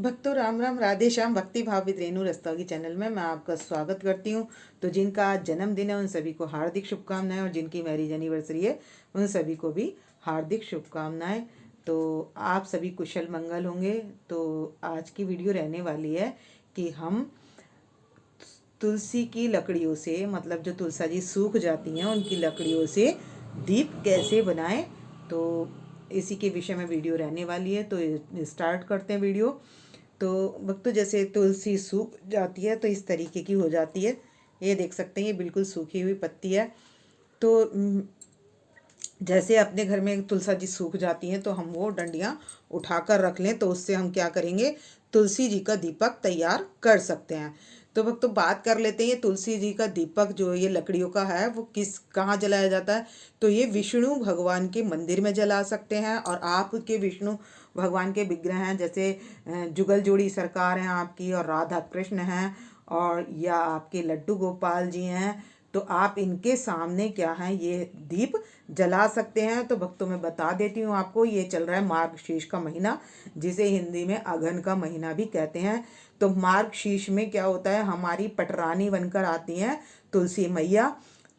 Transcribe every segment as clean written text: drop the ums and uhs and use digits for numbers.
भक्तों राम राम, राधे श्याम। भक्ति भाव विद रेणु रस्तोगी चैनल में मैं आपका स्वागत करती हूँ। तो जिनका आज जन्मदिन है उन सभी को हार्दिक शुभकामनाएं, और जिनकी मैरिज एनिवर्सरी है उन सभी को भी हार्दिक शुभकामनाएं। तो आप सभी कुशल मंगल होंगे। तो आज की वीडियो रहने वाली है कि हम तुलसी की लकड़ियों से, मतलब जो तुलसा जी सूख जाती हैं उनकी लकड़ियों से दीप कैसे बनाएं, तो इसी के विषय में वीडियो रहने वाली है। तो स्टार्ट करते हैं वीडियो। तो भक्तों, जैसे तुलसी सूख जाती है तो इस तरीके की हो जाती है। ये देख सकते हैं, ये बिल्कुल सूखी हुई पत्ती है। तो जैसे अपने घर में तुलसा जी सूख जाती हैं तो हम वो डंडियाँ उठाकर रख लें, तो उससे हम क्या करेंगे, तुलसी जी का दीपक तैयार कर सकते हैं। तो भक्तों बात कर लेते हैं, ये तुलसी जी का दीपक जो ये लकड़ियों का है वो कहाँ जलाया जाता है। तो ये विष्णु भगवान के मंदिर में जला सकते हैं। और आपके विष्णु भगवान के विग्रह हैं, जैसे जुगल जोड़ी सरकार हैं आपकी, और राधा कृष्ण हैं, और या आपके लड्डू गोपाल जी हैं, तो आप इनके सामने क्या है ये दीप जला सकते हैं। तो भक्तों मैं बता देती हूँ आपको, ये चल रहा है मार्गशीर्ष का महीना, जिसे हिंदी में अघन का महीना भी कहते हैं। तो मार्गशीर्ष में क्या होता है, हमारी पटरानी बनकर आती हैं तुलसी मैया।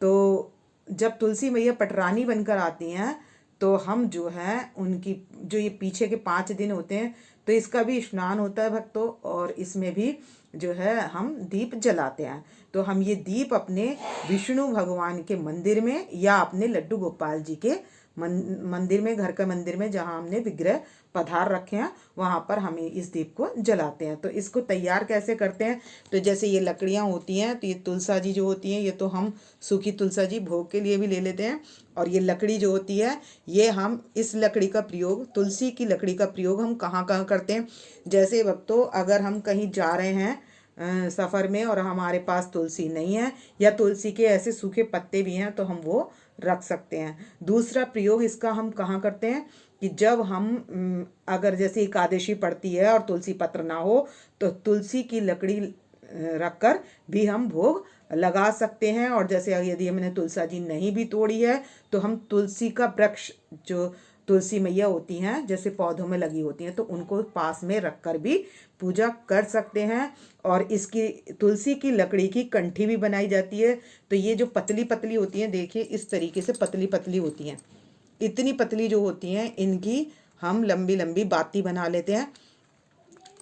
तो जब तुलसी मैया पटरानी बनकर आती हैं तो हम जो है उनकी जो ये पीछे के 5 दिन होते हैं तो इसका भी स्नान होता है भक्तों, और इसमें भी जो है हम दीप जलाते हैं। तो हम ये दीप अपने विष्णु भगवान के मंदिर में या अपने लड्डू गोपाल जी के मंदिर में, घर के मंदिर में जहाँ हमने विग्रह पधार रखे हैं, वहाँ पर हम इस दीप को जलाते हैं। तो इसको तैयार कैसे करते हैं, तो जैसे ये लकड़ियाँ होती हैं, तो ये तुलसा जी जो होती हैं, ये तो हम सूखी तुलसा जी भोग के लिए भी ले लेते हैं। और ये लकड़ी जो होती है, ये हम इस लकड़ी का प्रयोग, तुलसी की लकड़ी का प्रयोग हम कहाँ कहाँ करते हैं। जैसे भक्तों, अगर हम कहीं जा रहे हैं सफ़र में और हमारे पास तुलसी नहीं है, या तुलसी के ऐसे सूखे पत्ते भी हैं, तो हम वो रख सकते हैं। दूसरा प्रयोग इसका हम कहाँ करते हैं कि जब हम अगर जैसे एकादशी पड़ती है और तुलसी पत्र ना हो, तो तुलसी की लकड़ी रखकर भी हम भोग लगा सकते हैं। और जैसे यदि हमने तुलसा जी नहीं भी तोड़ी है, तो हम तुलसी का वृक्ष, जो तुलसी मैया होती हैं जैसे पौधों में लगी होती हैं, तो उनको पास में रखकर भी पूजा कर सकते हैं। और इसकी तुलसी की लकड़ी की कंठी भी बनाई जाती है। तो ये जो पतली पतली होती हैं, देखिए इस तरीके से पतली पतली होती हैं, इतनी पतली जो होती हैं, इनकी हम लंबी लंबी बाती बना लेते हैं।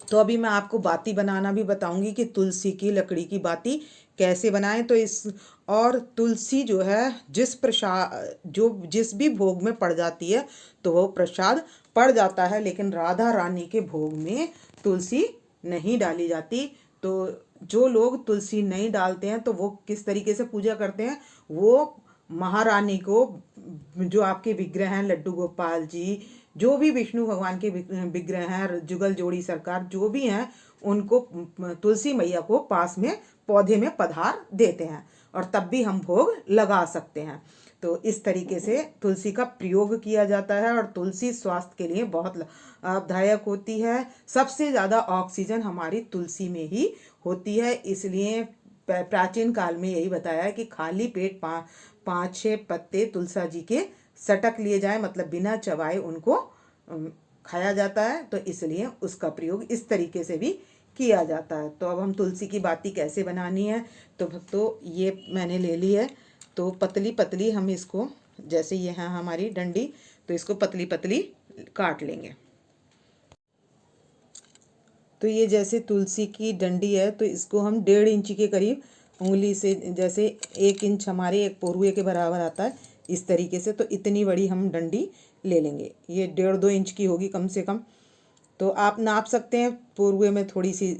तो अभी मैं आपको बाती बनाना भी बताऊंगी कि तुलसी की लकड़ी की बाती कैसे बनाएं। तो इस और तुलसी जो है जिस भी भोग में पड़ जाती है तो वो प्रसाद पड़ जाता है, लेकिन राधा रानी के भोग में तुलसी नहीं डाली जाती। तो जो लोग तुलसी नहीं डालते हैं तो वो किस तरीके से पूजा करते हैं, वो महारानी को, जो आपके विग्रह हैं लड्डू गोपाल जी, जो भी विष्णु भगवान के विग्रह हैं, जुगल जोड़ी सरकार जो भी हैं, उनको तुलसी मैया को पास में पौधे में पधार देते हैं, और तब भी हम भोग लगा सकते हैं। तो इस तरीके से तुलसी का प्रयोग किया जाता है। और तुलसी स्वास्थ्य के लिए बहुत लाभदायक होती है। सबसे ज़्यादा ऑक्सीजन हमारी तुलसी में ही होती है। इसलिए प्राचीन काल में यही बताया है कि खाली पेट 5-6 पत्ते तुलसा जी के सटक लिए जाए, मतलब बिना चबाए उनको खाया जाता है। तो इसलिए उसका प्रयोग इस तरीके से भी किया जाता है। तो अब हम तुलसी की बाती कैसे बनानी है, तो भक्तों ये मैंने ले ली है। तो पतली पतली हम इसको, जैसे ये है हमारी डंडी, तो इसको पतली पतली काट लेंगे। तो ये जैसे तुलसी की डंडी है, तो इसको हम 1.5 इंच के करीब उंगली से, जैसे 1 इंच हमारे एक पोरुए के बराबर आता है, इस तरीके से। तो इतनी बड़ी हम डंडी ले लेंगे, ये 1.5-2 इंच की होगी कम से कम। तो आप नाप सकते हैं, पोरुए में थोड़ी सी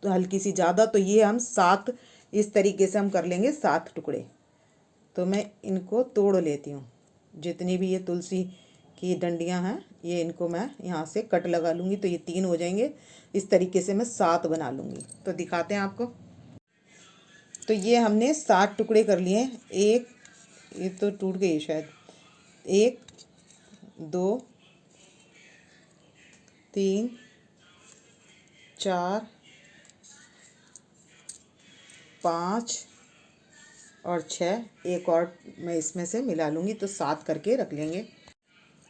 हल्की सी ज़्यादा। तो ये हम 7, इस तरीके से हम कर लेंगे 7 टुकड़े। तो मैं इनको तोड़ लेती हूँ, जितनी भी ये तुलसी की डंडियाँ हैं, ये इनको मैं यहाँ से कट लगा लूँगी। तो ये 3 हो जाएंगे। इस तरीके से मैं 7 बना लूँगी। तो दिखाते हैं आपको। तो ये हमने 7 टुकड़े कर लिए। एक, ये तो टूट गई शायद, 1 2 3 4 5 और 6, एक और मैं इसमें से मिला लूँगी, तो 7 करके रख लेंगे।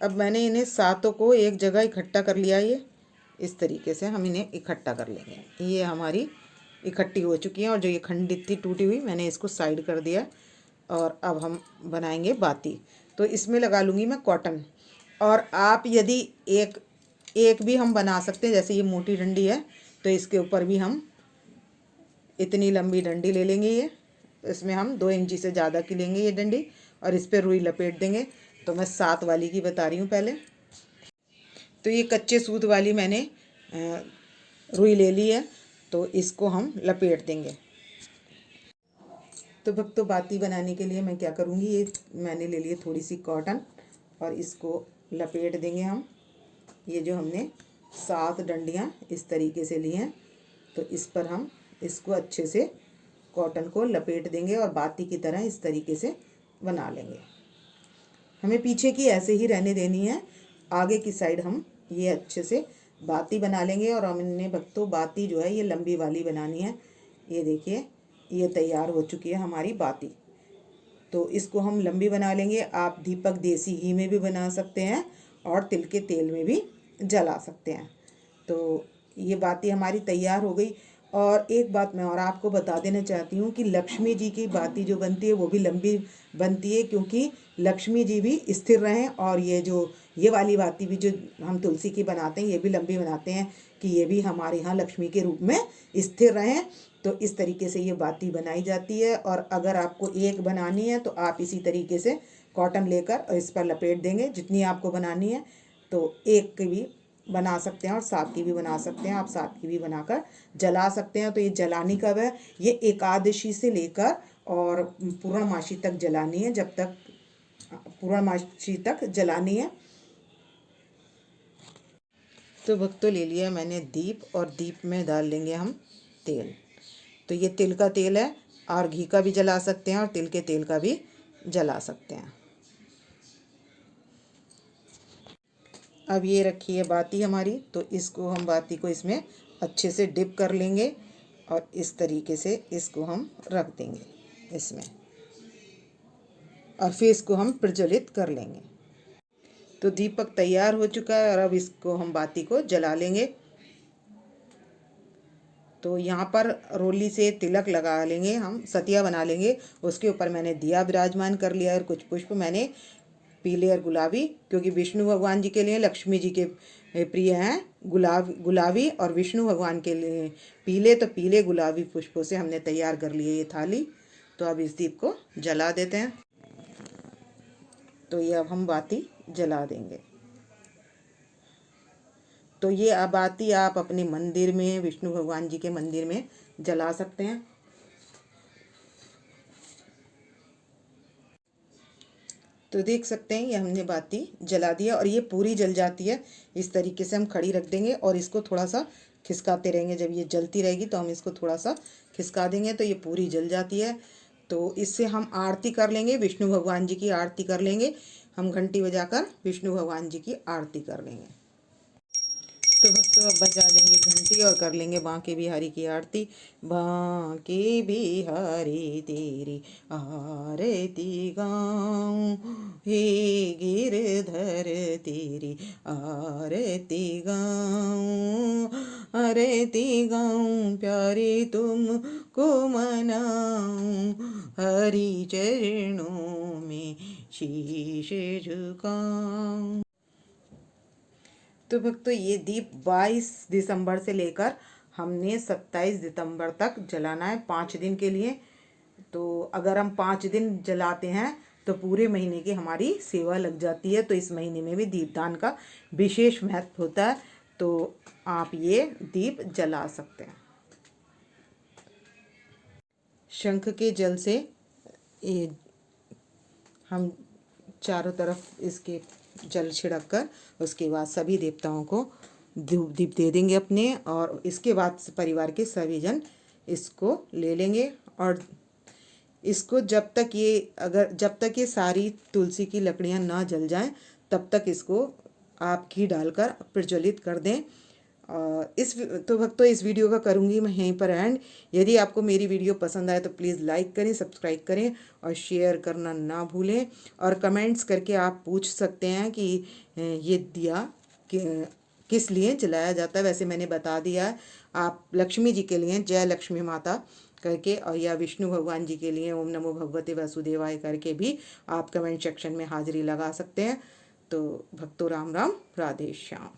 अब मैंने इन्हें 7 को एक जगह इकट्ठा कर लिया। ये इस तरीके से हम इन्हें इकट्ठा कर लेंगे। ये हमारी इकट्ठी हो चुकी है और जो ये खंडित थी टूटी हुई मैंने इसको साइड कर दिया। और अब हम बनाएंगे बाती। तो इसमें लगा लूँगी मैं कॉटन। और आप यदि एक एक भी हम बना सकते हैं, जैसे ये मोटी डंडी है तो इसके ऊपर भी हम इतनी लंबी डंडी ले लेंगे। ये इसमें हम 2 इंची से ज़्यादा की लेंगे ये डंडी और इस पर रुई लपेट देंगे। तो मैं 7 वाली की बता रही हूँ पहले। तो ये कच्चे सूत वाली मैंने रुई ले ली है, तो इसको हम लपेट देंगे। तो भक्तों बाती बनाने के लिए मैं क्या करूँगी, ये मैंने ले ली है थोड़ी सी कॉटन और इसको लपेट देंगे हम। ये जो हमने 7 डंडियाँ इस तरीके से ली हैं, तो इस पर हम इसको अच्छे से कॉटन को लपेट देंगे और बाती की तरह इस तरीके से बना लेंगे। हमें पीछे की ऐसे ही रहने देनी है, आगे की साइड हम ये अच्छे से बाती बना लेंगे। और हमने भक्तों बाती जो है ये लंबी वाली बनानी है। ये देखिए ये तैयार हो चुकी है हमारी बाती। तो इसको हम लंबी बना लेंगे। आप दीपक देसी घी में भी बना सकते हैं और तिल के तेल में भी जला सकते हैं। तो ये बाती हमारी तैयार हो गई। और एक बात मैं और आपको बता देना चाहती हूँ कि लक्ष्मी जी की बाती जो बनती है वो भी लंबी बनती है, क्योंकि लक्ष्मी जी भी स्थिर रहें। और ये वाली बाती भी जो हम तुलसी की बनाते हैं ये भी लंबी बनाते हैं कि ये भी हमारे यहाँ लक्ष्मी के रूप में स्थिर रहें। तो इस तरीके से ये बाती बनाई जाती है। और अगर आपको एक बनानी है तो आप इसी तरीके से कॉटन लेकर और इस पर लपेट देंगे जितनी आपको बनानी है। तो एक की भी बना सकते हैं और 7 की भी बना सकते हैं। आप 7 की भी बनाकर जला सकते हैं। तो ये जलानी कब है, ये एकादशी से लेकर और पूर्णमासी तक जलानी है, जब तक पूर्णमासी तक जलानी है। तो भक्तों ले लिया मैंने दीप और दीप में डाल लेंगे हम तेल। तो ये तिल का तेल है और घी का भी जला सकते हैं और तिल के तेल का भी जला सकते हैं। अब ये रखी है बाती हमारी, तो इसको हम बाती को इसमें अच्छे से डिप कर लेंगे और इस तरीके से इसको हम रख देंगे इसमें और फिर इसको हम प्रज्वलित कर लेंगे। तो दीपक तैयार हो चुका है और अब इसको हम बाती को जला लेंगे। तो यहाँ पर रोली से तिलक लगा लेंगे, हम सतिया बना लेंगे। उसके ऊपर मैंने दिया विराजमान कर लिया और कुछ पुष्प मैंने पीले और गुलाबी, क्योंकि विष्णु भगवान जी के लिए लक्ष्मी जी के प्रिय हैं गुलाबी और विष्णु भगवान के लिए पीले। तो पीले गुलाबी पुष्पों से हमने तैयार कर लिए ये थाली। तो अब इस दीप को जला देते हैं। तो ये अब हम बाती जला देंगे। तो ये बाती आप अपने मंदिर में, विष्णु भगवान जी के मंदिर में जला सकते हैं। तो देख सकते हैं ये हमने बाती जला दिया और ये पूरी जल जाती है। इस तरीके से हम खड़ी रख देंगे और इसको थोड़ा सा खिसकाते रहेंगे। जब ये जलती रहेगी तो हम इसको थोड़ा सा खिसका देंगे तो ये पूरी जल जाती है। तो इससे हम आरती कर लेंगे, विष्णु भगवान जी की आरती कर लेंगे। हम घंटी बजाकर विष्णु भगवान जी की आरती कर लेंगे। तो भक्तों अब बजा लेंगे घंटी और कर लेंगे बांके बिहारी की आरती। बांके बिहारी तेरी आरती गाऊं, हे गिरधर तेरी आरती गाऊं, आरती गाऊं प्यारे तुमको मनाऊं, हरि चरणों में शीश झुकाऊं। तो भक्तों ये दीप 22 दिसंबर से लेकर हमने 27 दिसंबर तक जलाना है, 5 दिन के लिए। तो अगर हम 5 दिन जलाते हैं तो पूरे महीने की हमारी सेवा लग जाती है। तो इस महीने में भी दीपदान का विशेष महत्व होता है। तो आप ये दीप जला सकते हैं। शंख के जल से ये हम चारों तरफ इसके जल छिड़क कर उसके बाद सभी देवताओं को धूप दीप दे देंगे अपने। और इसके बाद परिवार के सभी जन इसको ले लेंगे और इसको जब तक ये सारी तुलसी की लकड़ियां ना जल जाएं तब तक इसको आप घी डालकर प्रज्वलित कर दें। तो भक्तों इस वीडियो का करूँगी मैं यहीं पर एंड। यदि आपको मेरी वीडियो पसंद आए तो प्लीज़ लाइक करें, सब्सक्राइब करें और शेयर करना ना भूलें। और कमेंट्स करके आप पूछ सकते हैं कि ये दिया किस लिए जलाया जाता है वैसे मैंने बता दिया है। आप लक्ष्मी जी के लिए जय लक्ष्मी माता करके और या विष्णु भगवान जी के लिए ओम नमो भगवते वासुदेवाय करके भी आप कमेंट सेक्शन में हाजिरी लगा सकते हैं। तो भक्तों राम राम, राधे श्याम।